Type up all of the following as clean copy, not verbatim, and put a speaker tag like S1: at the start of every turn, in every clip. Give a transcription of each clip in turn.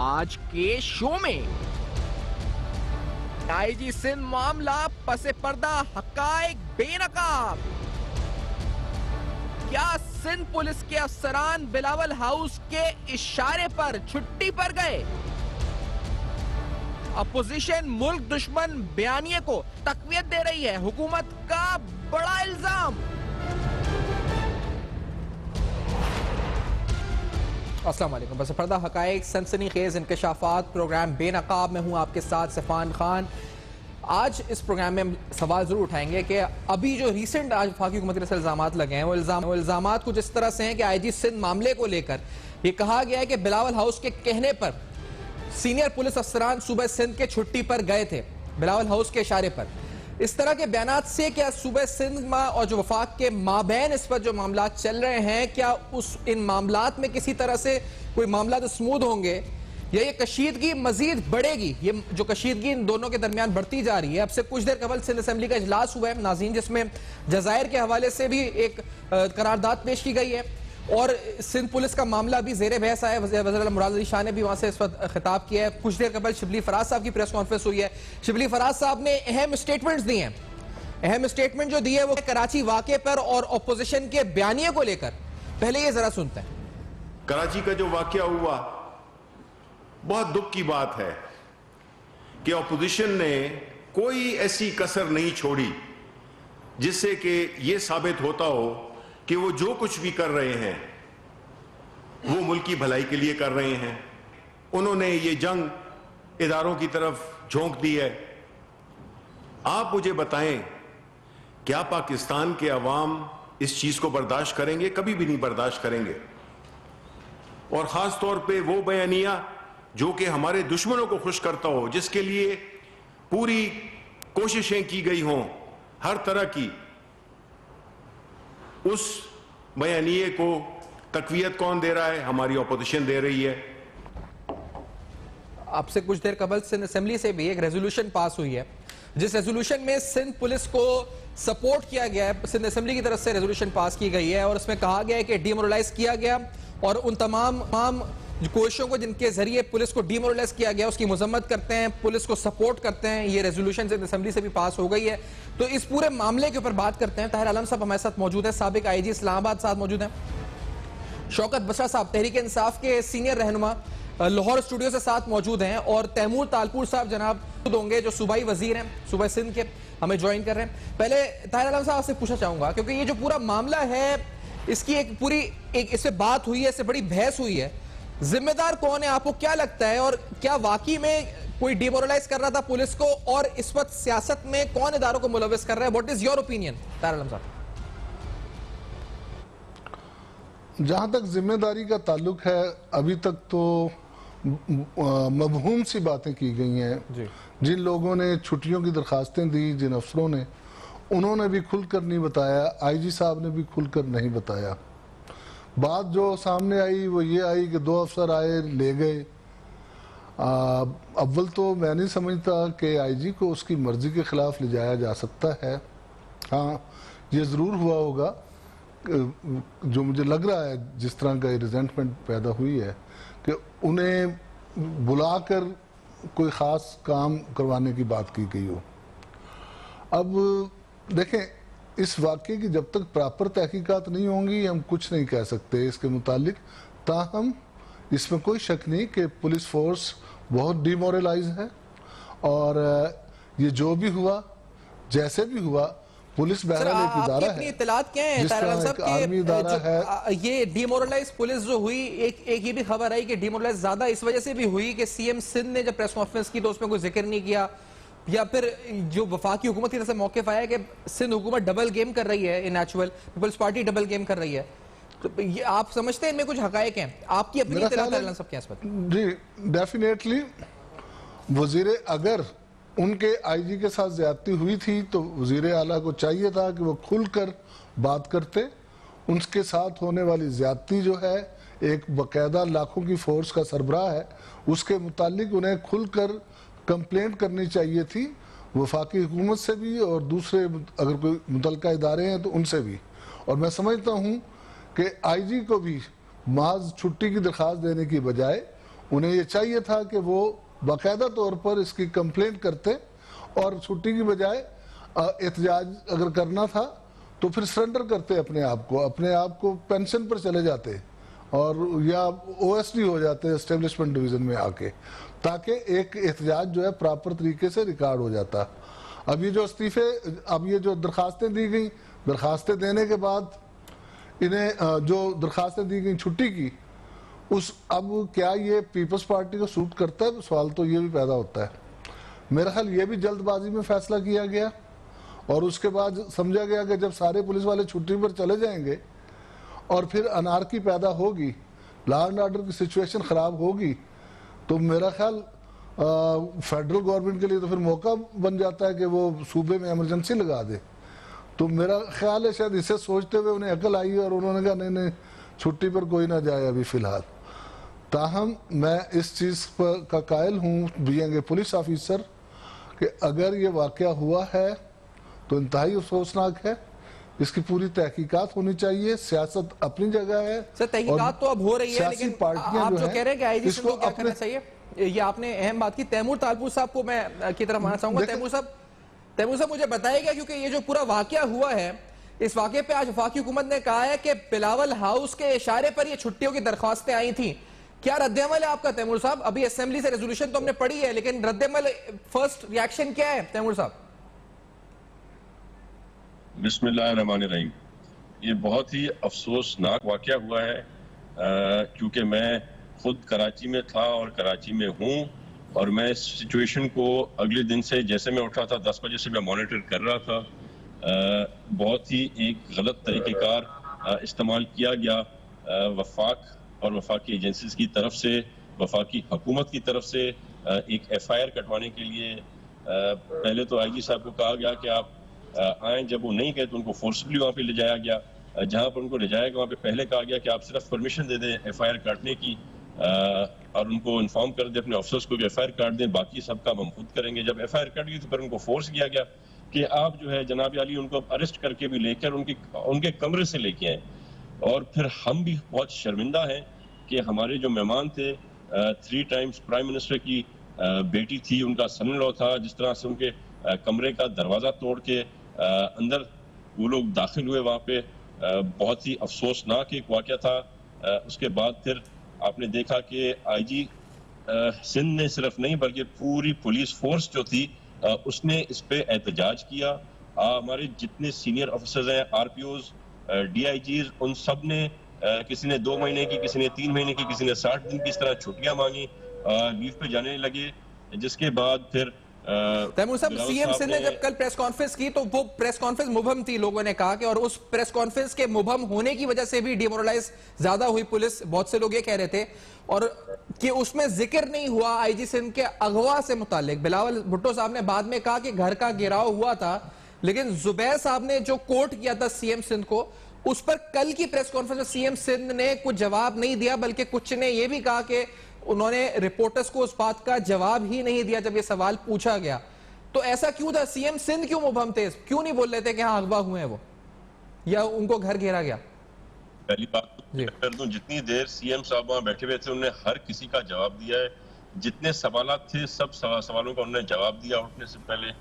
S1: आज के शो में आईजी सिंध मामला पसे पर्दा हकायक बेनकाब। क्या सिंध पुलिस के अफसरान बिलावल हाउस के इशारे पर छुट्टी पर गए? अपोजिशन मुल्क दुश्मन बयानिए को तकवीत दे रही है, हुकूमत का बड़ा इल्जाम। अस्सलाम वालेकुम। बस पर्दा हकायक सनसनीखेज इंकशाफात प्रोग्राम बेनकाब में हूं आपके साथ सफान खान। आज इस प्रोग्राम में हम सवाल जरूर उठाएंगे कि अभी जो रिसेंट आज वफाकी हुकूमत के इल्जामात लगे हैं वो इल्जामात कुछ इस तरह से हैं कि आईजी सिंध मामले को लेकर ये कहा गया है कि बिलावल हाउस के कहने पर सीनियर पुलिस अफसरान सूबे सिंध के छुट्टी पर गए थे, बिलावल हाउस के इशारे पर। इस तरह के बयानात से क्या सूबे सिंध और जो वफाक के माबैन इस पर जो मामला चल रहे हैं, क्या इन मामलात में किसी तरह से कोई मामला तो स्मूथ होंगे या ये कशीदगी मजीद बढ़ेगी? ये जो कशीदगी इन दोनों के दरमियान बढ़ती जा रही है। अब से कुछ देर कबल सिंध असेंबली का इजलास हुआ है नाज़रीन, जिसमें जज़ायर के हवाले से भी एक करारदाद पेश की गई है और सिंध पुलिस का मामला भी जेर बहस आया। वज़ीर मुराद अली शाह ने भी वहां से इस वक्त खिताब किया है। कुछ देर कबल शिबली फराज साहब की प्रेस कॉन्फ्रेंस हुई है। शिबली फराज साहब ने अहम स्टेटमेंट्स दिए हैं। अहम स्टेटमेंट जो दिए वो कराची वाक़े पर और अपोजिशन के बयानिए को लेकर। पहले ये जरा सुनते हैं।
S2: कराची का जो वाकया हुआ, बहुत दुख की बात है कि अपोजिशन ने कोई ऐसी कसर नहीं छोड़ी जिससे कि यह साबित होता हो कि वो जो कुछ भी कर रहे हैं वो मुल्क की भलाई के लिए कर रहे हैं। उन्होंने ये जंग इदारों की तरफ झोंक दी है। आप मुझे बताएं, क्या पाकिस्तान के अवाम इस चीज को बर्दाश्त करेंगे? कभी भी नहीं बर्दाश्त करेंगे। और खास तौर पे वो बयानिया जो कि हमारे दुश्मनों को खुश करता हो, जिसके लिए पूरी कोशिशें की गई हों हर तरह की, उस बयानिए को तकवीयत कौन दे रहा है? हमारी अपोजिशन दे रही है।
S1: आपसे कुछ देर कबल सिंध असेंबली से भी एक रेजोल्यूशन पास हुई है, जिस रेजोल्यूशन में सिंध पुलिस को सपोर्ट किया गया है। सिंध असेंबली की तरफ से रेजोल्यूशन पास की गई है और उसमें कहा गया है कि डिमोरलाइज किया गया और उन तमाम कोशिशों को जिनके जरिए पुलिस को डिमोरलाइज किया गया उसकी मजम्मत करते हैं, पुलिस को सपोर्ट करते हैं। ये रेजोल्यूशन सिंध असेंबली से भी पास हो गई है। तो इस पूरे मामले के ऊपर बात करते हैं। ताहिर आलम साहब हमारे साथ मौजूद है, साबिक आईजी इस्लामाबाद साहब मौजूद हैं। शौकत बशरा साहब तहरीक इंसाफ के सीनियर रहनुमा लाहौर स्टूडियो से साथ मौजूद हैं और तैमूर तालपुर साहब जनाब होंगे जो सूबाई वजीर हैं सूबे सिंध के, हमें ज्वाइन कर रहे हैं। पहले ताहिर आलम साहब से पूछना चाहूंगा क्योंकि ये जो पूरा मामला है इसकी एक पूरी इससे बात हुई है, इससे बड़ी बहस हुई है। जिम्मेदार कौन है? आपको क्या लगता है? और क्या वाकई में कोई डिमोरलाइज कर रहा था पुलिस को और इस वक्त सियासत में कौन इदारों को मुलविस कर रहा है? What is your opinion Tahir Alam साहब?
S3: जहां तक जिम्मेदारी का ताल्लुक है, अभी तक तो मबहूम सी बातें की गई हैं। जिन लोगों ने छुट्टियों की दरखास्तें दी, जिन अफसरों ने, उन्होंने भी खुलकर नहीं बताया, आईजी साहब ने भी खुलकर नहीं बताया। बात जो सामने आई वो ये आई कि 2 अफसर आए, ले गए। अव्वल तो मैं नहीं समझता कि आईजी को उसकी मर्जी के खिलाफ ले जाया जा सकता है। हाँ, ये ज़रूर हुआ होगा, जो मुझे लग रहा है जिस तरह का रिजेंटमेंट पैदा हुई है कि उन्हें बुलाकर कोई ख़ास काम करवाने की बात की गई हो। अब देखें, इस वाक़े की जब तक प्रॉपर तहकीकात नहीं होंगी हम कुछ नहीं कह सकते इसके मुतालिक। ताहम इसमें कोई शक नहीं कि पुलिस फोर्स बहुत डिमोरलाइज है और ये जो भी हुआ, जैसे भी हुआ, पुलिस बहरहाल एक इदारा है।
S1: इत्तलात क्या है
S3: जिस तरह एक आर्मी इदारा है।
S1: ये डिमोरलाइज पुलिस जो हुई, एक ये भी खबर आई कि डिमोरलाइज ज्यादा इस वजह से भी हुई कि सीएम सिंध ने जब प्रेस कॉन्फ्रेंस की तो उसमें कोई जिक्र नहीं किया, या फिर जो वफाकी हुकूमत की तरफ से मौक़िफ़ आया कि सिंध हुकूमत डबल गेम कर रही है, in actual Peoples Party double game कर रही है। तो ये आप समझते हैं इनमें कुछ हकायक हैं? आपकी अपनी इत्तलात सब क्या इस पर?
S3: जी डेफिनेटली, वजीर अगर उनके आईजी के साथ ज्यादती हुई थी तो वजीर आला को चाहिए था कि वो खुलकर बात करते। उनके साथ होने वाली ज्यादती जो है, एक बाकायदा लाखों की फोर्स का सरबराह है, उसके मुतालिक उन्हें खुलकर कंप्लेंट करनी चाहिए थी, वफाकी हुकूमत से भी और दूसरे अगर कोई मुतल्लिका इदारे हैं तो उनसे भी। और मैं समझता हूँ कि आईजी को भी महज छुट्टी की दरख्वास्त देने की बजाय उन्हें ये चाहिए था कि वो बाकायदा तौर पर इसकी कंप्लेंट करते और छुट्टी की बजाय एहतजाज अगर करना था तो फिर सरेंडर करते अपने आप को पेंशन पर चले जाते और या ओएसडी हो जाते एस्टेब्लिशमेंट डिवीजन में आके, ताकि एक एहतजाज जो है प्रॉपर तरीके से रिकॉर्ड हो जाता। अब ये जो दरखास्तें दी गई, दरखास्तें देने के बाद इन्हें जो दरखास्तें दी गई छुट्टी की, अब क्या ये पीपल्स पार्टी को सूट करता है? सवाल तो ये भी पैदा होता है। मेरा ख्याल ये भी जल्दबाजी में फैसला किया गया और उसके बाद समझा गया कि जब सारे पुलिस वाले छुट्टी पर चले जाएंगे और फिर अनारकी पैदा होगी, लॉ एंड ऑर्डर की सिचुएशन खराब होगी, तो मेरा ख्याल फेडरल गवर्नमेंट के लिए तो फिर मौका बन जाता है कि वो सूबे में इमरजेंसी लगा दे। तो मेरा ख्याल है शायद इसे सोचते हुए उन्हें अकल आई और उन्होंने कहा नहीं छुट्टी पर कोई ना जाए अभी फिलहाल। ताहम मैं इस चीज़ पर का कायल हूँ बीइंग ए पुलिस ऑफिसर कि अगर ये वाक़या हुआ है तो इंतहाई अफसोसनाक है, इसकी पूरी तहकीकात होनी चाहिए। सियासत अपनी जगह है
S1: सर, तहकीकात तो अब हो रही है, लेकिन
S3: पार्टियां
S1: आप जो कह रहे हैं कि आईजी सिंध को क्या
S3: अपने...
S1: करना चाहिए, ये आपने अहम बात की। तैमूर तालपुर साहब को मैं की तरफ आना चाहूंगा। तैमूर साहब मुझे बताइएगा, क्योंकि ये जो पूरा वाकया हुआ है, इस वाकये पे आज वफाकी हुकूमत ने कहा है कि बिलावल हाउस के इशारे पर ये छुट्टियों की दरख्वास्तें आई थी। क्या रद्दअमल है आपका तैमूर साहब? अभी असेंबली से रेजोल्यूशन तो हमने पढ़ी है, लेकिन रद्दअमल, फर्स्ट रिएक्शन क्या है तैमूर साहब?
S4: बिस्मिल्लाहिर्रहमानिर्रहीम। ये बहुत ही अफसोसनाक वाकया हुआ है, क्योंकि मैं खुद कराची में था और कराची में हूँ और मैं इस सिचुएशन को अगले दिन से, जैसे मैं उठा था 10 बजे से मैं मॉनिटर कर रहा था। बहुत ही एक गलत तरीक़ेकार इस्तेमाल किया गया वफाक और वफाकी एजेंसीज की तरफ से, वफाकी हुकूमत की तरफ से एक FIR कटवाने के लिए। पहले तो IG साहब को कहा गया कि आप आए, जब वो नहीं गए तो उनको फोर्सफुली वहाँ पे ले जाया गया। जहाँ पर उनको ले जाया गया वहाँ पे पहले कहा गया कि आप सिर्फ परमिशन दे दें FIR काटने की और उनको इन्फॉर्म कर दें अपने ऑफिसर्स को कि FIR काट दें, बाकी सब काम हम खुद करेंगे। जब FIR कट गई तो फिर उनको फोर्स किया गया कि आप जो है जनाब अली उनको अरेस्ट करके भी लेकर उनके कमरे से लेके आए। और फिर हम भी बहुत शर्मिंदा हैं कि हमारे जो मेहमान थे, 3 टाइम्स प्राइम मिनिस्टर की बेटी थी, उनका सन इन लॉ था, जिस तरह से उनके कमरे का दरवाज़ा तोड़ के अंदर वो लोग दाखिल हुए वहाँ पे, बहुत ही अफसोसनाक एक वाक़या था। उसके बाद फिर आपने देखा कि IG सिंध ने सिर्फ नहीं बल्कि पूरी पुलिस फोर्स जो थी उसने इस पे एहतजाज किया। हमारे जितने सीनियर ऑफिसर्स हैं, RPOs, DIGs, उन सब ने किसी ने 2 महीने की, किसी ने 3 महीने की, किसी ने 60 दिन की इस तरह छुट्टियां मांगी, लीव पे जाने लगे। जिसके बाद फिर
S1: तैमूर साहब, CM सिंध ने जब कल प्रेस कॉन्फ्रेंस की तो वो प्रेस कॉन्फ्रेंस मुबहम थी, लोगों ने कहा कि, और उस प्रेस कॉन्फ्रेंस के मुबहम होने की वजह से भी डिमोरलाइज ज्यादा हुई पुलिस, बहुत से लोग ये कह रहे थे, और कि उसमें जिक्र नहीं हुआ IG सिंध के अगवा से मुतालिक। बिलावल भुट्टो साहब ने बाद में कहा कि घर का घेराव हुआ था, लेकिन जुबैर साहब ने जो कोट किया था CM सिंध को, उस पर कल की प्रेस कॉन्फ्रेंस में CM सिंध ने कुछ जवाब नहीं दिया, बल्कि कुछ ने यह भी कहा कि उन्होंने रिपोर्टर्स को उस बात का जवाब ही नहीं दिया जब ये सवाल पूछा गया। तो ऐसा क्यों था? CM सिंध क्यों मुबहम थे? क्यों नहीं बोल रहे थे कि हाँ अगवा हुए हैं वो, या उनको घर घेरा गया?
S4: पहली बात तो कर दूं, जितनी देर CM साहब वहां बैठे हुए थे उन्होंने हर किसी का जवाब दिया है। जितने सवाल थे सब सवालों का उन्होंने जवाब दिया उठने से पहले।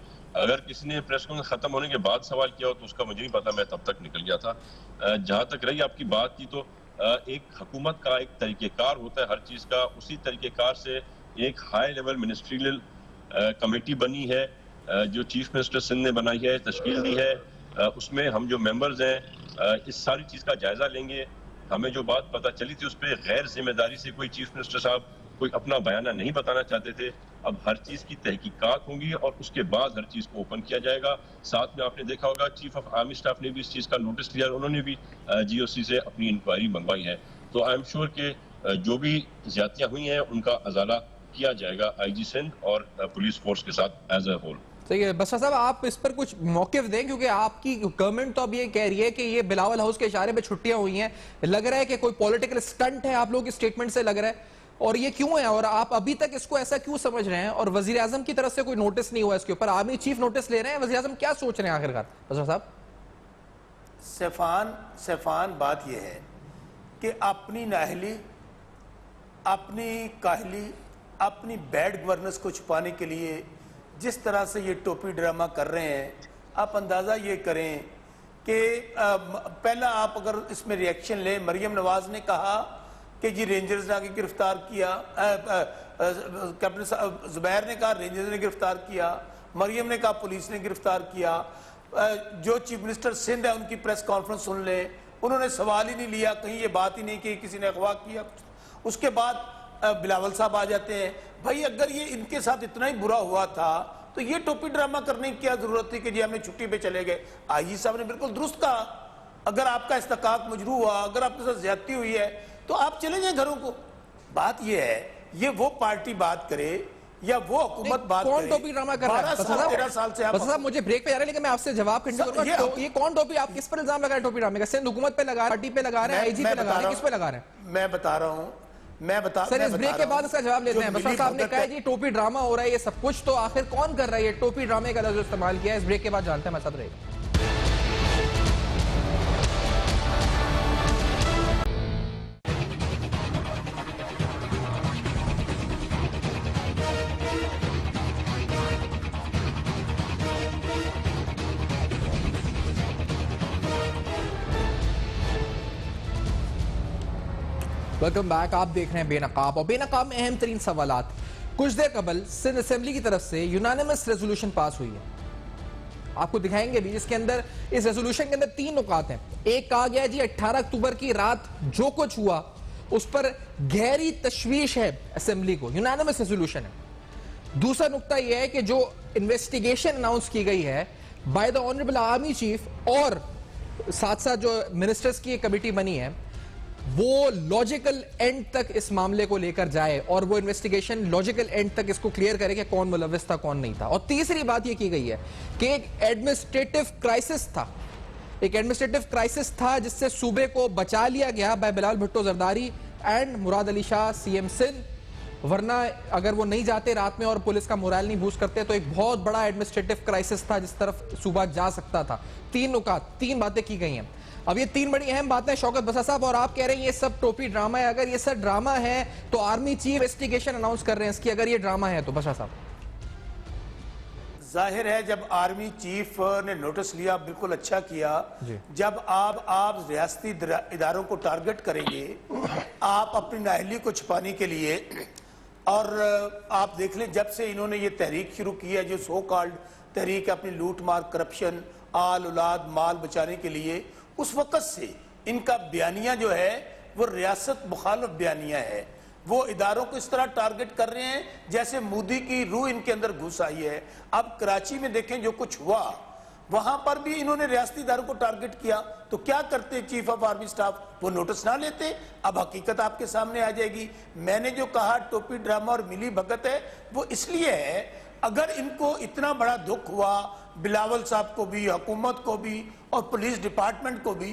S4: अगर किसी ने प्रेस कॉन्फ्रेंस खत्म होने के बाद सवाल किया हो तो उसका मुझे नहीं पता, मैं तब तक निकल गया था। जहां तक रही आपकी बात की, तो एक हुकूमत का एक तरीकेकार होता है हर चीज का, उसी तरीकेकार से एक हाई लेवल मिनिस्ट्रियल कमेटी बनी है जो चीफ मिनिस्टर सिंध ने बनाई है, तश्कील दी है। उसमें हम जो मेंबर्स हैं इस सारी चीज का जायजा लेंगे। हमें जो बात पता चली थी उस पर गैर जिम्मेदारी से कोई चीफ मिनिस्टर साहब कोई अपना बयाना नहीं बताना चाहते थे। अब हर चीज की तहकीकात होंगी और उसके बाद हर चीज को ओपन किया जाएगा। साथ में आपने देखा होगा चीफ ऑफ आर्मी स्टाफ ने भी इस चीज का नोटिस लिया, उन्होंने भी GOC से अपनी इंक्वायरी मंगवाई है। तो आई एम श्योर कि जो भी ज्यादतियां हुई हैं उनका अजाला किया जाएगा IG सिंध और पुलिस फोर्स के साथ एज ए होल।
S1: सही है। बशर साहब, आप इस पर कुछ मौकिफ दें, क्योंकि आपकी गवर्नमेंट तो अब ये कह रही है कि ये बिलावल हाउस के इशारे पे छुट्टियां हुई हैं, लग रहा है कि कोई पॉलिटिकल स्टंट है, आप लोगों की स्टेटमेंट से लग रहा है, और ये क्यों है, और आप अभी तक इसको ऐसा क्यों समझ रहे हैं? और वजीर आजम की तरफ से कोई नोटिस नहीं हुआ इसके ऊपर, आर्मी चीफ नोटिस ले रहे हैं, वजीर आजम क्या सोच रहे हैं आखिरकार? बशर साहब,
S5: सैफान बात यह है कि अपनी नाहली अपनी काहली, अपनी बैड गवर्नेंस को छुपाने के लिए जिस तरह से ये टोपी ड्रामा कर रहे हैं, आप अंदाज़ा ये करें कि पहला आप अगर इसमें रिएक्शन लें, मरियम नवाज ने कहा कि जी रेंजर्स ने आके गिरफ्तार किया, कैप्टन जुबैर ने कहा रेंजर्स ने गिरफ्तार किया, मरियम ने कहा पुलिस ने गिरफ्तार किया, जो चीफ मिनिस्टर सिंध है उनकी प्रेस कॉन्फ्रेंस सुन लें, उन्होंने सवाल ही नहीं लिया, कहीं ये बात ही नहीं की किसी ने अगवा किया। उसके बाद बिलावल साहब आ जाते हैं। भाई अगर ये इनके साथ इतना ही बुरा हुआ था तो ये टोपी ड्रामा करने की क्या जरूरत थी कि जी हमने छुट्टी पे चले गए। आईजी साहब ने बिल्कुल दुरुस्त कहा, अगर आपका इस्तकाक मजरू हुआ, अगर आपके साथ ज्यादती हुई है तो आप चले जाए घरों को। बात ये है, ये वो पार्टी बात करे या वो हुकूमत बात
S1: कौन
S5: करे।
S1: टोपी ड्रामा कर रहा है?
S5: 13 साल से आप
S1: साहब मुझे ब्रेक पे जा रहे हैं, लेकिन मैं आपसे जवाब करना चाहूंगा। ये कौन टोपी, आप किस पर इल्जाम लगा रहे हैं? टोपी ड्रामे का सिंध हुकूमत पे लगा रहे हैं, पार्टी पे लगा रहे हैं, आईजी पे लगा रहे हैं, किस पे लगा रहे हैं?
S5: मैं बता रहा हूँ,
S1: सर इस ब्रेक के बाद इसका जवाब लेते हैं। बसर साहब ने कहा जी टोपी ड्रामा हो रहा है ये सब कुछ, तो आखिर कौन कर रहा है ये टोपी ड्रामे का लफ्ज इस्तेमाल किया है? इस ब्रेक के बाद जानते हैं, हमारे साथ रहेगा। Welcome back. आप देख रहे हैं बेनकाब, और बेनकाब में अहम तरीन सवालात। कुछ देर कबल सिंध असेंबली की तरफ से यूनानिमस रेजोल्यूशन पास हुई है, आपको दिखाएंगे भी, जिसके अंदर इस रेजोल्यूशन के अंदर 3 नुकात हैं। एक कहा गया जी 18 अक्टूबर की रात जो कुछ हुआ उस पर गहरी तशवीश है असेंबली को, यूनानिमस रेजोल्यूशन है। दूसरा नुकता यह है कि जो इन्वेस्टिगेशन अनाउंस की गई है by the honourable army chief और साथ साथ जो मिनिस्टर्स की एक कमेटी बनी है, वो लॉजिकल एंड तक इस मामले को लेकर जाए और वो इन्वेस्टिगेशन लॉजिकल एंड तक इसको क्लियर करे कि कौन मुलविस था कौन नहीं था। और तीसरी बात ये की गई है कि एक एडमिनिस्ट्रेटिव क्राइसिस था, एक एडमिनिस्ट्रेटिव क्राइसिस था जिससे सूबे को बचा लिया गया by Bilawal Bhutto Zardari and Murad Ali Shah CM Sindh, वरना अगर वो नहीं जाते रात में और पुलिस का मोरल नहीं बूस्ट करते तो एक बहुत बड़ा एडमिनिस्ट्रेटिव क्राइसिस था जिस तरफ सूबा जा सकता था। 3 नुकात, 3 बातें की गई हैं। अब ये 3 बड़ी अहम बातें शौकत बसा साहब, और आप कह रहे हैं ये सब टोपी ड्रामा है। अगर ये सब ड्रामा है तो आर्मी चीफ इन्वेस्टिगेशन अनाउंस कर रहे हैं इसकी, अगर ये ड्रामा है तो बसा साहब।
S5: जाहिर है जब आर्मी चीफ ने नोटिस लिया, बिल्कुल अच्छा किया। जब आप रियासती इदारों को टारगेट करेंगे, आप अपनी नाअहली को छुपाने के लिए, और आप देख लें जब से इन्होंने ये तहरीक शुरू की है, जो सो कॉल्ड तहरीक अपनी लूट मार, करप्शन, आल औलाद माल बचाने के लिए, उस वक्त से इनका बयानिया जो है वो रियासत मुखालिफ बयानिया है। वो इदारों को इस तरह टारगेट कर रहे हैं जैसे मोदी की रूह इनके अंदर घुस आई है। अब कराची में देखें जो कुछ हुआ, वहां पर भी इन्होंने रियासती इदारों को टारगेट किया, तो क्या करते चीफ ऑफ आर्मी स्टाफ? वो नोटिस ना लेते। अब हकीकत आपके सामने आ जाएगी। मैंने जो कहा टोपी ड्रामा और मिली भगत है, वो इसलिए है अगर इनको इतना बड़ा दुख हुआ, बिलावल साहब को भी, हुकूमत को भी और पुलिस डिपार्टमेंट को भी,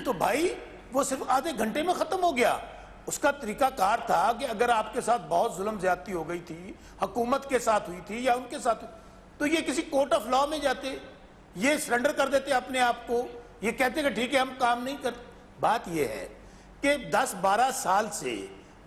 S5: तो भाई वो सिर्फ आधे घंटे में खत्म हो गया। उसका तरीकाकार था कि अगर आपके साथ बहुत जुल्म ज्यादती हो गई थी, हुकूमत के साथ हुई थी या उनके साथ, तो ये किसी कोर्ट ऑफ लॉ में जाते, ये सरेंडर कर देते अपने आप को, ये कहते कि ठीक है हम काम नहीं कर। बात ये है कि 10-12 साल से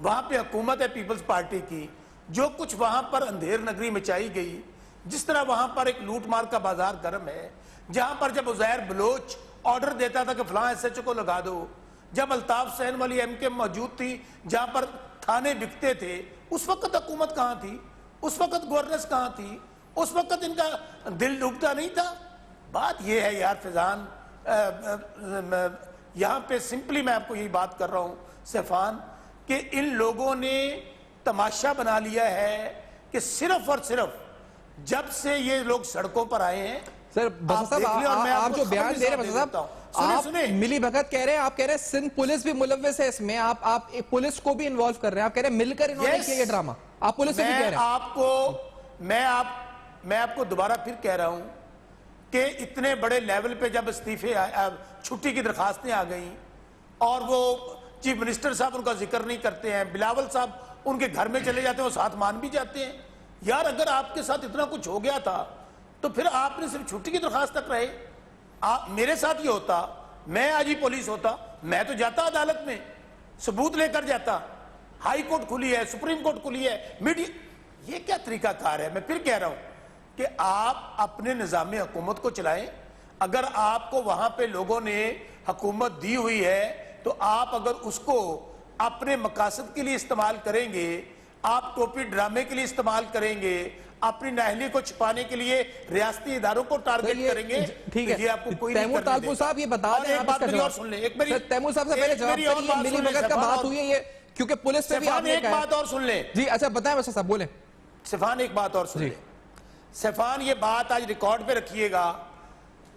S5: वहां पे हुकूमत है पीपल्स पार्टी की, जो कुछ वहां पर अंधेर नगरी मचाई गई, जिस तरह वहां पर एक लूट मार का बाजार गर्म है, जहां पर जब उज़ैर बलोच ऑर्डर देता था कि फलां एसएचओ को लगा दो, जब अल्ताफ सहन वाली एमके मौजूद थी जहां पर थाने बिकते थे, उस वक्त हुकूमत कहां थी? उस वक्त गवर्नेंस कहां थी? उस वक्त इनका दिल डूबता नहीं था? बात यह है यार फैजान, यहां पे सिंपली मैं आपको यही बात कर रहा हूं सैफान, कि इन लोगों ने तमाशा बना लिया है कि सिर्फ और सिर्फ जब से ये लोग सड़कों पर आए हैं।
S1: सर बसा साहब, आप जो बयान दे रहे हैं बसा साहब, आप मिली भगत कह रहे हैं, आप कह रहे हैं सिंध पुलिस भी मुलव्विस है इसमें, आप एक पुलिस को भी इन्वॉल्व कर रहे हैं, आप कह रहे हैं मिलकर इन्होंने किया ये ड्रामा, आप पुलिस से भी कह रहे हैं। मैं आपको दोबारा फिर कह रहा हूं कि इतने बड़े लेवल पे जब इस्तीफे छुट्टी की दरखास्तें आ गई और वो चीफ मिनिस्टर साहब उनका जिक्र नहीं करते हैं, बिलावल साहब उनके घर में चले जाते हैं, वो साथ मान भी जाते हैं। यार अगर आपके साथ इतना कुछ हो गया था तो फिर आपने सिर्फ छुट्टी की दरखास्त तक रहे। मेरे साथ ये होता, मैं आज ही पुलिस होता, मैं तो जाता अदालत में, सबूत लेकर जाता।
S5: हाई कोर्ट खुली है, सुप्रीम कोर्ट खुली है, मीडिया, ये क्या तरीकाकार है? मैं फिर कह रहा हूं कि आप अपने निजाम हुकूमत को चलाएं। अगर आपको वहां पे लोगों ने हुकूमत दी हुई है तो आप अगर उसको अपने मकासद के लिए इस्तेमाल करेंगे, आप टोपी ड्रामे के लिए इस्तेमाल करेंगे, अपनी नाअहली को छिपाने के लिए रियासती इदारों को टारगेट करेंगे,
S1: ठीक है।
S5: तो ये आपको कोई नहीं
S1: तैमूर
S5: करने
S1: तालपुर
S5: देगा।
S1: साहब ये बता
S5: और
S1: दें,
S5: एक
S1: आप
S5: बात
S1: इसका
S5: मेरी
S1: जवाब-
S5: और सुन ले, एक मेरी
S1: सर, तैमूर साहब से पहले जवाब
S5: मेरी और
S1: करिए,
S5: बात
S1: मिली
S5: सुन ले,
S1: भगत का
S5: सफान
S1: बात
S5: और-
S1: हुई है ये, क्योंकि पुलिस में भी
S5: सफान
S1: आपने
S5: एक
S1: कहा है।
S5: बात और सुन ले,
S1: जी अच्छा बताएं वैसे साहब बोले।
S5: सफान एक बात और सुन
S1: जी।
S5: ले, सफान ये बात आज रिकॉर्ड पे रखिएगा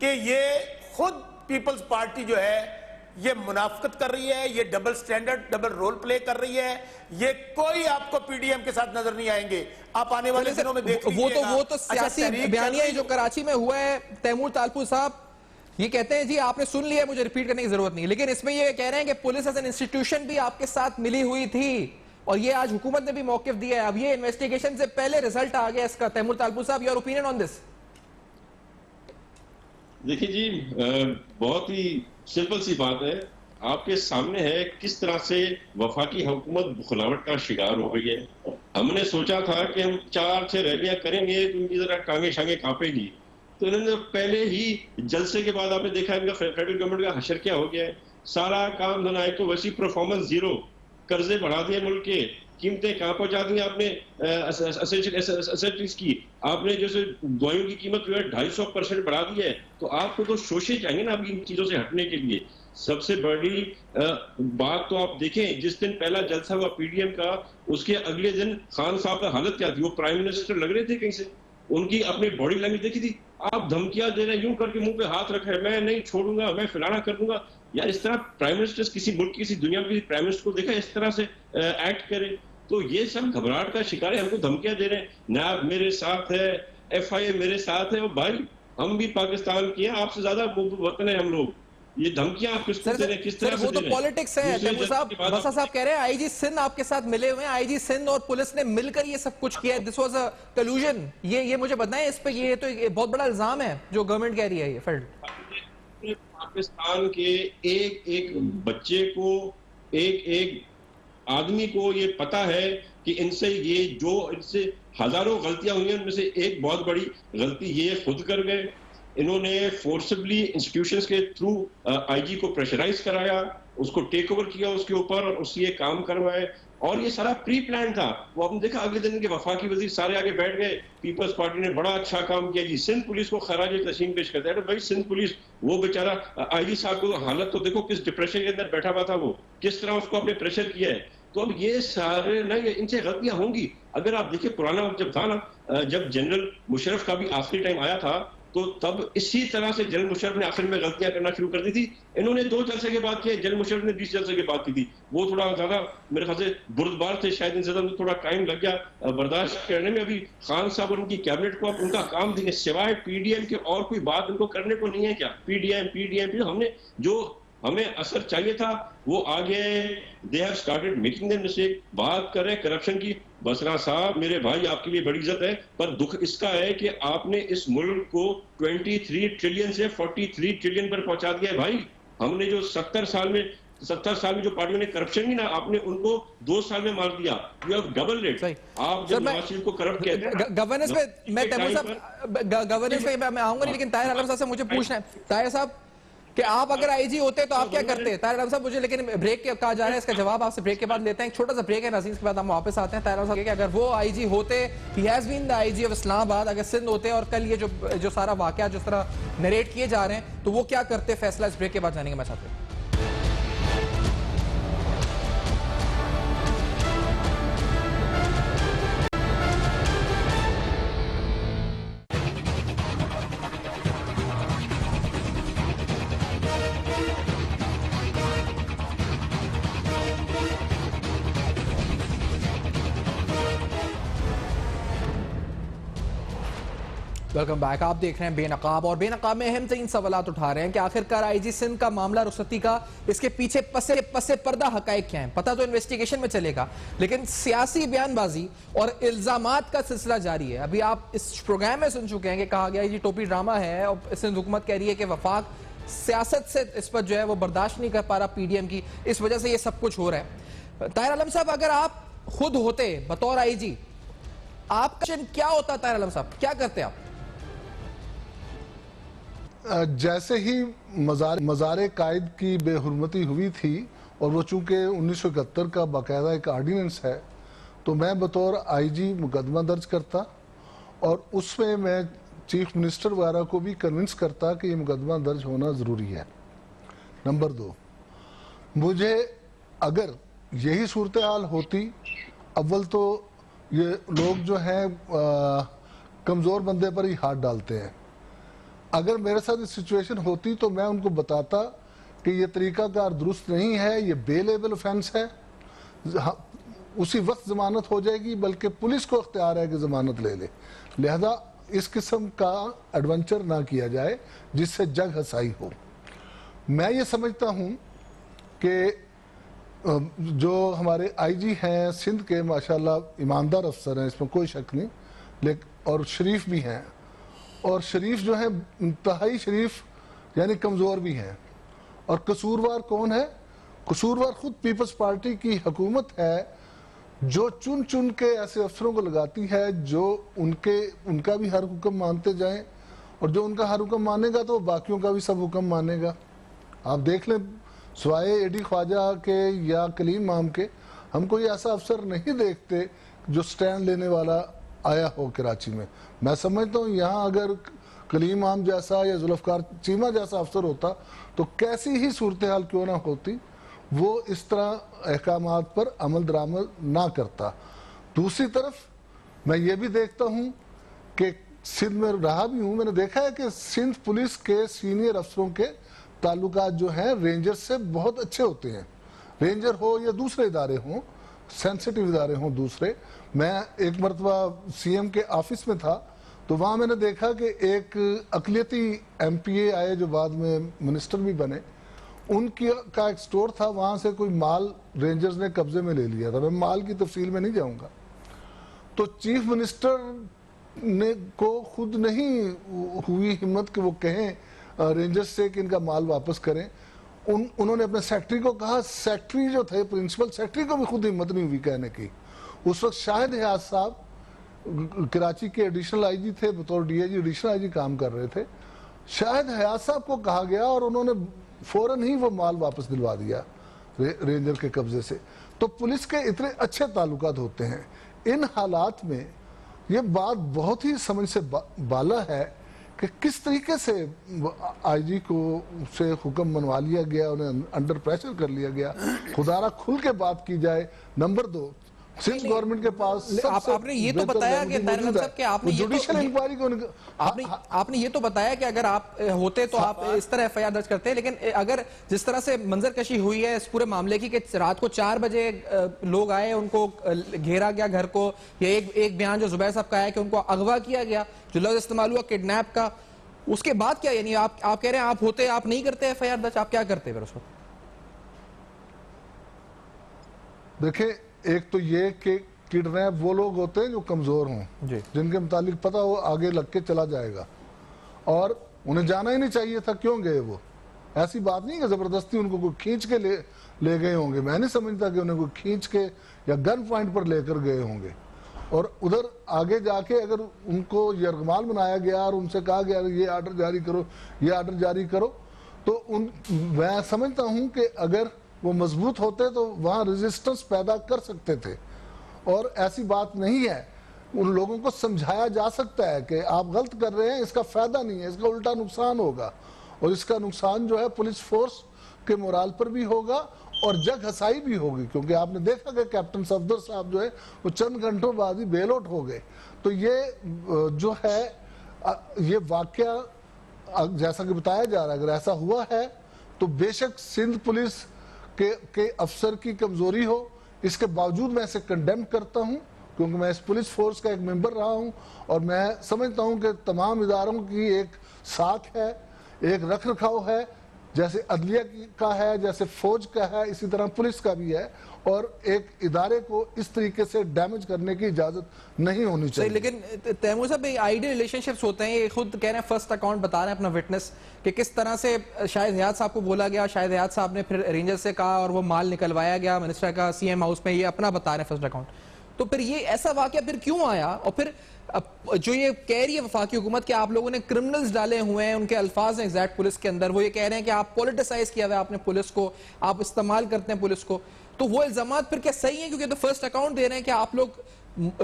S5: कि ये खुद पीपल्स पार्टी जो है ये मुनाफिकत कर रही है, ये double standard, double role play कर रही है। ये कोई आपको पीडीएम के साथ नजर नहीं आएंगे। आप आने वाले दिनों में देख
S1: वो
S5: लीजिएगा।
S1: तो सियासी
S5: तहरीक
S1: बयानिया
S5: चल रही
S1: जो कराची में हुआ है, तैमूर तालपुर साहब ये कहते हैं जी आपने सुन लिया, मुझे रिपीट करने की जरूरत नहीं, लेकिन इसमें ये कह रहे हैं कि पुलिस एज एन इंस्टीट्यूशन भी आपके साथ मिली हुई थी और ये आज हुकूमत ने भी मौकिफ दिया है। अब ये इन्वेस्टिगेशन से पहले रिजल्ट आ गया इसका। तैमूर तालपुर साहब, योर ओपिनियन ऑन दिस?
S4: देखिए जी, बहुत ही सिंपल सी बात है, आपके सामने है किस तरह से वफाकी हुकूमत बुखलावट का शिकार हो गई है। हमने सोचा था कि हम 4-6 रैलियां करेंगे तो इनकी जरा टांगे शांगे कांपेगी, तो इन्होंने पहले ही जलसे के बाद आपने देखा इनका फेडरल गवर्नमेंट का हशर क्या हो गया है। सारा काम धंधा, एक तो वैसी परफॉर्मेंस जीरो, कर्जे बढ़ा दिए मुल्क के, कीमतें कहाँ पहुंचा दी आपने, एसेट्स की आपने जैसे दवाइयों की कीमत जो है 250% बढ़ा दी है। तो आपको तो शोषे चाहिए ना अब इन चीजों से हटने के लिए। सबसे बड़ी बात तो आप देखें, जिस दिन पहला जलसा हुआ पीडीएम का, उसके अगले दिन खान साहब का हालत क्या थी? वो प्राइम मिनिस्टर लग रहे थे कहीं से, उनकी अपनी बॉडी लैंग्वेज देखी थी। आप धमकियां दे रहे हैं, यूं करके मुंह पे हाथ रखे, मैं नहीं छोड़ूंगा, मैं फलाना कर दूंगा। यार इस तरह प्राइम मिनिस्टर किसी मुल्क की, किसी दुनिया में प्राइम मिनिस्टर को देखा इस तरह से एक्ट करे? तो ये सब घबराहट का शिकार है, हमको धमकियां दे रहे हैं, नाब मेरे साथ है, एफआईए मेरे साथ है। और भाई हम भी पाकिस्तान की हैं, आपसे ज्यादा वतन है हम लोग। ये धमकियां आप किसको दे रहे हैं, किस तरह से
S1: वो तो
S4: दे रहे हैं?
S1: पॉलिटिक्स है। तैमूर साहब, बसा साहब कह रहे हैं आईजी सिंध आपके साथ मिले हुए हैं, आईजी सिंध और पुलिस ने मिलकर ये सब कुछ किया है, दिस वाज अ कलूजन। ये मुझे बताएं इस पे, ये तो ये बहुत बड़ा इल्जाम है जो गवर्नमेंट कह रही है। ये फेडरल
S4: पाकिस्तान के एक एक बच्चे को, एक एक आदमी को ये पता है कि इनसे इनसे हजारों गलतियां हुई हैं, उनमें से एक बहुत बड़ी गलती ये खुद कर गए। इन्होंने फोर्सबली इंस्टीट्यूशंस के थ्रू आईजी को प्रेशराइज कराया, उसको टेक ओवर किया उसके ऊपर और उससे ये काम करवाए, और ये सारा प्री प्लान था। वो आपने देखा अगले दिन के वफाकी वजीर सारे आगे बैठ गए, पीपल्स पार्टी ने बड़ा अच्छा काम किया जी। सिंध पुलिस को खराज तस्लीम पेश करता है। तो भाई सिंध पुलिस, वो बेचारा आईजी साहब को हालत तो देखो, किस डिप्रेशन के अंदर बैठा हुआ था, वो किस तरह उसको आपने प्रेशर किया है। तो अब ये सारे ना, इनसे गलतियां होंगी। अगर आप देखिए पुराना वक्त जब था ना, जब जनरल मुशर्रफ का भी आखिरी टाइम आया था, तो तब इसी तरह से जनरल मुशर्रफ ने आखिर में गलतियां करना शुरू कर दी थी। इन्होंने 2 जलसे के बाद किया, जनरल मुशर्रफ ने 20 जलसे के बाद की थी। वो थोड़ा ज्यादा मेरे ख्याल से बुर्दबार थे, शायद इनसे थोड़ा टाइम लग गया बर्दाश्त करने में। अभी खान साहब और उनकी कैबिनेट को आप उनका काम देंगे, सिवाय पीडीएम के और कोई बात उनको करने को नहीं है क्या? पीडीएम हमने जो हमें असर चाहिए था वो आगे, they have started making the mistake. बात कर रहे हैं करप्शन की, बसरा साहब मेरे भाई आपके लिए बड़ी इज्जत है, पर दुख इसका है कि आपने इस मुल्क को 23 ट्रिलियन से 43 ट्रिलियन पर पहुंचा दिया है भाई। हमने जो 70 साल में जो पार्टियों ने करप्शन की ना, आपने उनको 2 साल में मार दिया। You have double rate. आप जब नवाज शरीफ को करप्ट कहते हैं,
S1: गवर्नेंस में मैं तैमूर साहब, गवर्नेंस में मैं आऊंगा नहीं, लेकिन ताहिर आलम साहब से मुझे पूछना है, ताहिर साहब कि आप अगर आईजी होते तो आप क्या करते? ताहिर आलम साहब मुझे, लेकिन ब्रेक के कहा जा रहा है, इसका जवाब आपसे ब्रेक के बाद लेते हैं। एक छोटा सा ब्रेक है नाज़रीन, के बाद हम वापस आते हैं। ताहिर आलम साहब कि अगर वो आईजी होते, he has been the IG of Islamabad, अगर सिंध होते और कल ये जो सारा वाकया जिस तरह नरेट किए जा रहे हैं, तो वो क्या करते? फैसला इस ब्रेक के बाद जानेंगे। मैं चाहता हूं वेलकम बैक। आप देख रहे हैं बेनकाब, और बेनकाब में अहम तरीन सवालात उठा रहे हैं कि आखिरकार आईजी सिंध का मामला रुखसती का, इसके पीछे पसे पर्दा हकायक क्या है? पता तो इन्वेस्टिगेशन में चलेगा, लेकिन सियासी बयानबाजी और इल्जामात का सिलसिला जारी है। अभी आप इस प्रोग्राम में सुन चुके हैं कि कहा गया ये टोपी ड्रामा है, और सिंध हुकूमत कह रही है कि वफाक सियासत से इस पर जो है वो बर्दाश्त नहीं कर पा रहा पीडीएम की, इस वजह से ये सब कुछ हो रहा है। ताहिर आलम साहब, अगर आप खुद होते बतौर आईजी, आपका मिशन क्या होता ताहिर आलम साहब, क्या करते आप?
S3: जैसे ही मज़ार कायद की बेहुरमती हुई थी और वो चूंकि 1971 का बाकायदा एक आर्डिनेंस है, तो मैं बतौर आईजी मुकदमा दर्ज करता और उसमें मैं चीफ मिनिस्टर वगैरह को भी कन्विंस करता कि ये मुकदमा दर्ज होना ज़रूरी है। नंबर 2, मुझे अगर यही सूरत हाल होती, अव्वल तो ये लोग जो हैं कमज़ोर बंदे पर ही हाथ डालते हैं। अगर मेरे साथ ये सिचुएशन होती तो मैं उनको बताता कि ये तरीकाकार दुरुस्त नहीं है, ये बेलेबल ऑफेंस है, उसी वक्त ज़मानत हो जाएगी, बल्कि पुलिस को अख्तियार है कि ज़मानत ले ले। लिहाजा इस किस्म का एडवेंचर ना किया जाए जिससे जग हसाई हो। मैं ये समझता हूँ कि जो हमारे आईजी हैं सिंध के, माशाल्लाह ईमानदार अफसर हैं, इसमें कोई शक नहीं, लेकिन और शरीफ भी हैं, और शरीफ जो है इंतहाई शरीफ यानी कमज़ोर भी हैं। और कसूरवार कौन है? कसूरवार खुद पीपल्स पार्टी की हुकूमत है, जो चुन चुन के ऐसे अफसरों को लगाती है जो उनका भी हर हुक्म मानते जाएं, और जो उनका हर हुक्म मानेगा तो बाकियों का भी सब हुक्म मानेगा। आप देख लें, सिवाय एडी ख्वाजा के या कलीम माम के हम कोई ऐसा अफसर नहीं देखते जो स्टैंड लेने वाला आया हो कराची में। मैं समझता हूँ यहाँ अगर कलीम माम जैसा या जुल्फ़कार चीमा जैसा अफसर होता तो कैसी ही सूरत हाल क्यों ना होती, वो इस तरह अहकामात पर अमल दरामद ना करता। दूसरी तरफ मैं ये भी देखता हूँ कि सिंध में रहा भी हूँ, मैंने देखा है कि सिंध पुलिस के सीनियर अफसरों के ताल्लुकात जो हैं रेंजर से बहुत अच्छे होते हैं। रेंजर हो या दूसरे इदारे हों, सेंसिटिव इदारे हों दूसरे। मैं एक मरतबा सीएम के ऑफिस में था तो वहाँ मैंने देखा कि एक अक़लियती एमपीए आए जो बाद में मिनिस्टर भी बने, उनकी का एक स्टोर था, वहाँ से कोई माल रेंजर्स ने कब्जे में ले लिया था। मैं माल की तफसील में नहीं जाऊँगा। तो चीफ मिनिस्टर ने को खुद नहीं हुई हिम्मत कि वो कहें रेंजर्स से कि इनका माल वापस करें। उन्होंने अपने सेक्रेटरी को कहा, सेक्रेटरी जो थे प्रिंसिपल सेक्रेटरी को भी खुद हिम्मत नहीं हुई कहने की। उस वक्त शाहिद हयात साहब कराची के एडिशनल आईजी थे, बतौर डीआईजी एडिशनल आईजी काम कर रहे थे। शाहिद हयात साहब को कहा गया और उन्होंने फौरन ही वो माल वापस दिलवा दिया रेंजर के कब्जे से। तो पुलिस के इतने अच्छे ताल्लुकात होते हैं। इन हालात में ये बात बहुत ही समझ से बाला है कि किस तरीके से आईजी को से हुक्म मनवा लिया गया, उन्हें अंडर प्रेशर कर लिया गया। खुदारा खुल के बात की जाए। नंबर 2, सिंध गवर्नमेंट के पास
S1: आपने ये तो बताया कि जुडिशियल इंक्वायरी को आपने ये तो बताया कि अगर आप होते तो आप इस तरह एफआईआर दर्ज करते हैं, लेकिन अगर जिस तरह से मंजर कशी हुई है इस पूरे मामले की कि रात को 4 बजे लोग आए, उनको घेरा गया घर को, या एक बयान जो जुबैर साहब का है कि उनको अगवा किया गया, जो लफ्ज इस्तेमाल हुआ किडनैप का, उसके बाद क्या? यानी आप कह रहे हैं आप होते आप नहीं करते एफआईआर दर्ज, आप क्या करते फिर उस वक्त?
S3: देखिए, एक तो ये कि किडनैप वो लोग होते हैं जो कमज़ोर हों, जिनके मुतालिक पता हो आगे लग के चला जाएगा, और उन्हें जाना ही नहीं चाहिए था। क्यों गए वो? ऐसी बात नहीं कि ज़बरदस्ती उनको कोई खींच के ले गए होंगे। मैं नहीं समझता कि उन्हें कोई खींच के या गन पॉइंट पर लेकर गए होंगे। और उधर आगे जाके अगर उनको यरगमाल बनाया गया और उनसे कहा गया ये आर्डर जारी करो, ये आर्डर जारी करो, तो मैं समझता हूँ कि अगर वो मजबूत होते तो वहाँ रेजिस्टेंस पैदा कर सकते थे। और ऐसी बात नहीं है, उन लोगों को समझाया जा सकता है कि आप गलत कर रहे हैं, इसका फायदा नहीं है, इसका उल्टा नुकसान होगा, और इसका नुकसान जो है पुलिस फोर्स के मोराल पर भी होगा और जग हसाई भी होगी। क्योंकि आपने देखा कि कैप्टन सफदर साहब जो है वो चंद घंटों बाद ही बेल आउट हो गए। तो ये जो है ये वाकया जैसा कि बताया जा रहा है, अगर ऐसा हुआ है तो बेशक सिंध पुलिस के अफसर की कमजोरी हो, इसके बावजूद मैं इसे कंडेम करता हूं, क्योंकि मैं इस पुलिस फोर्स का एक मेंबर रहा हूं और मैं समझता हूं कि तमाम इदारों की एक साख है, एक रख रखाव है, जैसे अदलिया का है, जैसे फौज का है, इसी तरह पुलिस का भी है। और एक इदारे को इस तरीके से डैमेज करने की इजाजत नहीं होनी
S1: सही,
S3: चाहिए।
S1: लेकिन तैमूर साहब आइडियल रिलेशनशिप्स होते हैं, ये खुद कह रहे हैं, फर्स्ट अकाउंट बता रहे हैं अपना विटनेस कि किस तरह से शायद हयात साहब को बोला गया, शायद हयात साहब ने फिर रेंजर से कहा और वो माल निकलवाया गया मिनिस्टर का सीएम हाउस में, ये अपना बता रहे हैं फर्स्ट अकाउंट। तो फिर ये ऐसा वाकया फिर क्यों आया? और फिर जो ये कह रही है वफाकी हुकूमत कि आप लोगों ने क्रिमिनल्स डाले हुए हैं, उनके अल्फाज हैं एग्जैक्ट पुलिस के अंदर, वो ये कह रहे हैं कि आप पॉलिटिसाइज किया हुआ है आपने पुलिस को, आप इस्तेमाल करते हैं पुलिस को, तो वो इल्जामात फिर क्या सही है? क्योंकि तो फर्स्ट अकाउंट दे रहे हैं कि आप लोग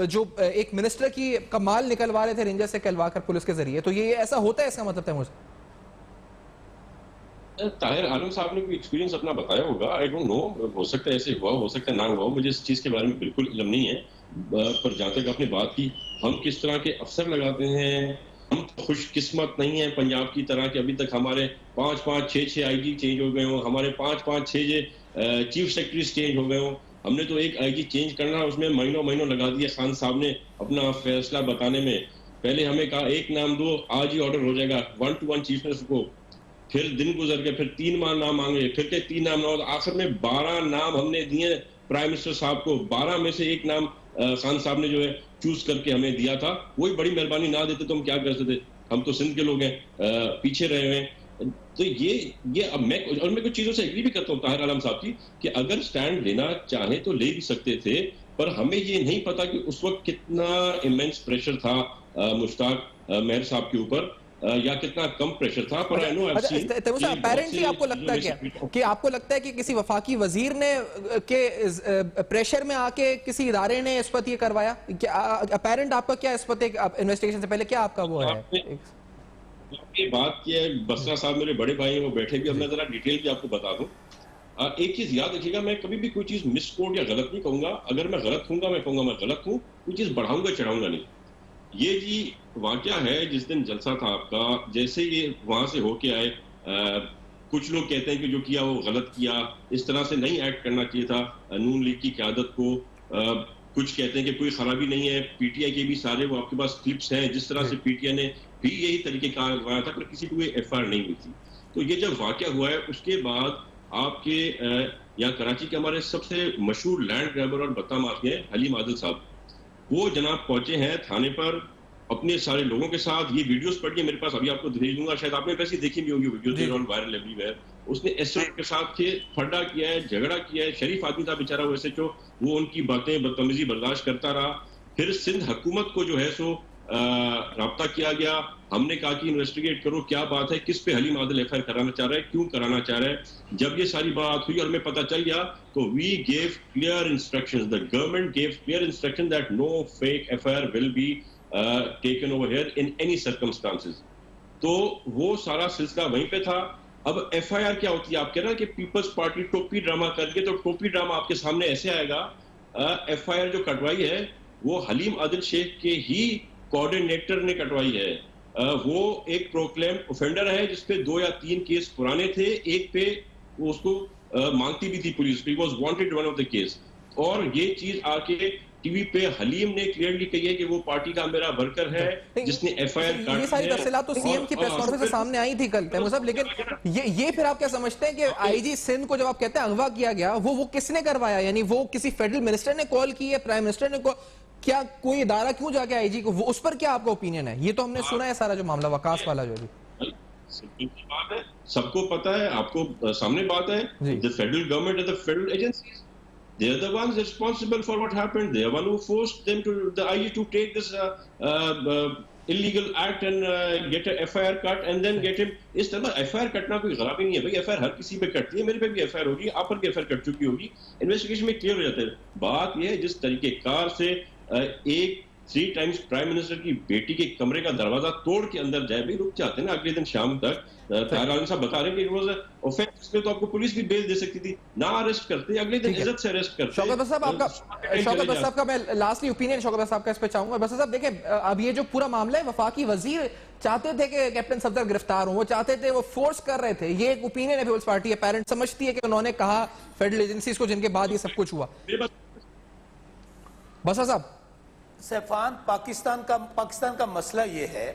S1: जो एक मिनिस्टर की का माल निकलवा रहे थे रेंजर से कहलवा कर पुलिस के जरिए, तो ये ऐसा होता है? इसका मतलब तैमूर साहब
S4: ताहिर आलम साहब ने कोई एक्सपीरियंस अपना बताया होगा, आई डोंट नो, हो सकता है ऐसे हुआ, हो सकता है ना हुआ, मुझे इस चीज के बारे में बिल्कुल इल्म नहीं है। पर जहां तक आपने बात की हम किस तरह के अफसर लगाते हैं, हम खुशकिस्मत नहीं है पंजाब की तरह कि अभी तक हमारे 5-5, 6-6 आईजी चेंज हो गए हो, हमारे 5-5, 6 चीफ सेक्रेटरीज चेंज हो गए हो। हमने तो एक आईजी चेंज करना, उसमें महीनों महीनों लगा दिया खान साहब ने अपना फैसला बताने में। पहले हमें कहा एक नाम दो, आज ही ऑर्डर हो जाएगा 1-to-1 चीफ मिनिस्टर को, फिर दिन गुजर गए, फिर 3 नाम मांगे, फिर के 3 नाम ना, आखिर में 12 नाम हमने दिए प्राइम मिनिस्टर साहब को। 12 में से एक नाम खान साहब ने जो है चूज करके हमें दिया था। वही बड़ी मेहरबानी, ना देते तो हम क्या कर सकते, हम तो सिंध के लोग हैं, पीछे रहे हुए हैं। तो ये अब मैं कुछ चीजों से एग्री भी करता हूँ ताहिर आलम साहब की कि अगर स्टैंड लेना चाहे तो ले भी सकते थे, पर हमें ये नहीं पता कि उस वक्त कितना इमेंस प्रेशर था मुश्ताक मेहर साहब के ऊपर, या कितना कम प्रेशर था। पर आई नो
S1: अपेरेंटली आपको लगता है क्या कि आपको लगता है कि किसी वफाकी वजीर ने के प्रेशर में आके किसी इदारे ने इस पर ये करवाया? अपेरेंट आपका क्या इस पर इन्वेस्टिगेशन से पहले क्या आपका वो है?
S4: आपने बात की है, बसरा साहब मेरे बड़े भाई हैं, वो बैठे भी, अब मैं जरा डिटेल भी आपको बता दूं। एक चीज याद रखिएगा, मैं कभी भी कोई चीज मिसकोट या गलत नहीं कहूंगा। अगर मैं गलत हूंगा मैं कहूंगा मैं गलत हूं, कोई चीज बढ़ाऊंगा चढ़ाऊंगा नहीं। ये जी वाकया है जिस दिन जलसा था आपका, जैसे ये वहां से होके आए, कुछ लोग कहते हैं कि जो किया वो गलत किया, इस तरह से नहीं एक्ट करना चाहिए था नून लीग की क़यादत को। कुछ कहते हैं कि कोई खराबी नहीं है, पीटीआई के भी सारे वो आपके पास क्लिप्स हैं, जिस तरह से पीटीआई ने भी यही तरीके का करवाया था, पर किसी को कोई एफआईआर नहीं हुई थी। तो ये जब वाकया हुआ है उसके बाद आपके यहाँ कराची के हमारे सबसे मशहूर लैंड ग्रैबर और बत्ता माफिया है हलीम आदिल साहब, वो जनाब पहुंचे हैं थाने पर अपने सारे लोगों के साथ। ये वीडियोस पढ़िए मेरे पास, अभी आपको भेज दूंगा, शायद आपने वैसे देखी भी होंगी वीडियोस, वायरल एवरीवेयर। उसने एसओ के साथ फड्डा किया है, झगड़ा किया है, शरीफ आदमी था बेचारा वो एसएचओ, वो उनकी बातें बदतमीजी बर्दाश्त करता रहा। फिर सिंध हुकूमत को जो है सो राब्ता किया गया, हमने कहा कि इन्वेस्टिगेट करो क्या बात है, किस पे हलीम आदिल एफआईआर कराना चाह रहा है, क्यों कराना चाह रहा है। जब ये सारी बात हुई और हमें पता चल गया तो we gave clear instructions, the government gave clear instruction that no fake FIR will be taken over here in any circumstances. तो वो सारा सिलसिला वहीं पे था। अब एफआईआर क्या होती है, आप कह रहे हैं कि पीपल्स पार्टी टोपी ड्रामा करके, तो टोपी ड्रामा आपके सामने ऐसे आएगा। एफआईआर जो कटवाई है वो हलीम आदिल शेख के ही कोऑर्डिनेटर ने कटवाई है। वो एक प्रोक्लेम ऑफेंडर है जिसपे 2 या 3 केस पुराने थे, एक पे वो उसको मांगती भी थी police, he was wanted one of the case. और ये चीज आके टीवी पे हलीम ने क्लियरली कही है कि वो पार्टी का मेरा वर्कर है जिसने एफआईआर
S1: ये सारी तफसीलात तो सीएम की प्रेस कॉन्फ्रेंस में सामने आई थी कल तैमूर साहब, लेकिन ये फिर आप क्या समझते हैं कि आईजी सिंध को जब आप कहते हैं अगवा किया गया, वो किसने करवाया? यानी वो किसी फेडरल मिनिस्टर ने कॉल की है, प्राइम मिनिस्टर ने क्या कोई इदारा क्यों जाके आईजी को, वो उस पर क्या आपका ओपिनियन है? ये तो हमने सुना है सारा जो मामला वकास वाला जो भी
S4: बात है, सबको पता है, आपको सामने बात है। The federal government and the federal agencies, they are the ones responsible for what happened. They are one who forced them to the IG to take this illegal act and get a FIR cut and then get him. इस तरह FIR कटना कोई खराबी नहीं है भाई, FIR हर किसी पे कटती है, मेरे पे भी FIR होगी, आप पर भी FIR कट चुकी होगी, इन्वेस्टिगेशन में क्लियर हो जाता है। बात यह है जिस तरीके कार से एक 3 टाइम्स प्राइम मिनिस्टर की बेटी के कमरे का दरवाजा तोड़ के अंदर जाए, भी रुक जाते हैं ना अगले दिन शाम तक। ताहिर आलम साहब बता रहे हैं कि इट वाज ऑफेंस, इसमें तो आपको पुलिस भी बेल दे सकती थी, ना अरेस्ट करते, अगले दिन इज्जत से अरेस्ट करते।
S1: शौकत साहब आपका, शौकत साहब का मैं लास्टली ओपिनियन शौकत साहब का इस पे चाहूंगा। बस साहब देखें, अब ये जो पूरा मामला है, वफाकी वजीर चाहते थे कि कैप्टन सफदर गिरफ्तार हो, वो चाहते थे, वो फोर्स कर रहे थे, ये एक ओपिनियन है पीपल्स पार्टी पेरेंट समझती है कि उन्होंने कहा फेडरल एजेंसीज को, जिनके बाद ये सब कुछ हुआ। बस साहब
S5: सैफान, पाकिस्तान का मसला ये है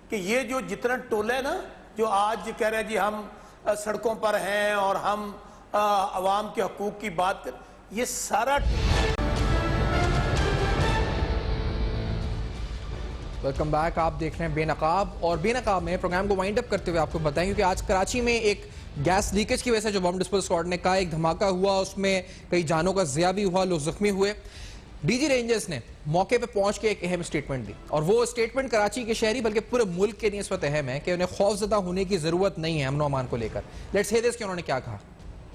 S5: कि ये जो जितना टोला है ना, जो आज कह रहे हैं जी हम सड़कों पर हैं और हम अवाम के हकूक की बात कर, ये सारा
S1: वेलकम बैक। आप देख रहे हैं बेनकाब, और बेनकाब में प्रोग्राम को वाइंड अप करते हुए आपको बताएं क्योंकि आज कराची में एक गैस लीकेज की वजह से जो बम डिस्पोजल स्क्वाड ने कहा एक धमाका हुआ, उसमें कई जानों का ज़िया भी हुआ, लोग जख्मी हुए। डीजी रेंजर्स ने मौके पर पहुंच के एक अहम स्टेटमेंट दी, और वो स्टेटमेंट कराची के शहरी बल्कि पूरे मुल्क के लिए इस वक्त अहम है कि उन्हें खौफजदा होने की जरूरत नहीं है अमन अमान को लेकर। लेट्स हियर दिस कि उन्होंने क्या कहा।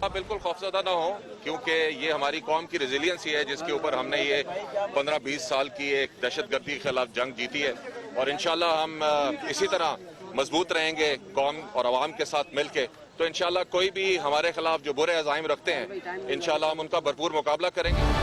S6: बिल्कुल खौफजदा ना हो, क्योंकि ये हमारी कौम की रेजिलियंस ही है जिसके ऊपर हमने ये 15-20 साल की एक दहशतगर्दी के खिलाफ जंग जीती है, और इंशाल्लाह हम इसी तरह मजबूत रहेंगे कौम और आवाम के साथ मिलके। तो इंशाल्लाह कोई भी हमारे खिलाफ जो बुरे अज़ाइम रखते हैं, इंशाल्लाह हम उनका भरपूर मुकाबला करेंगे।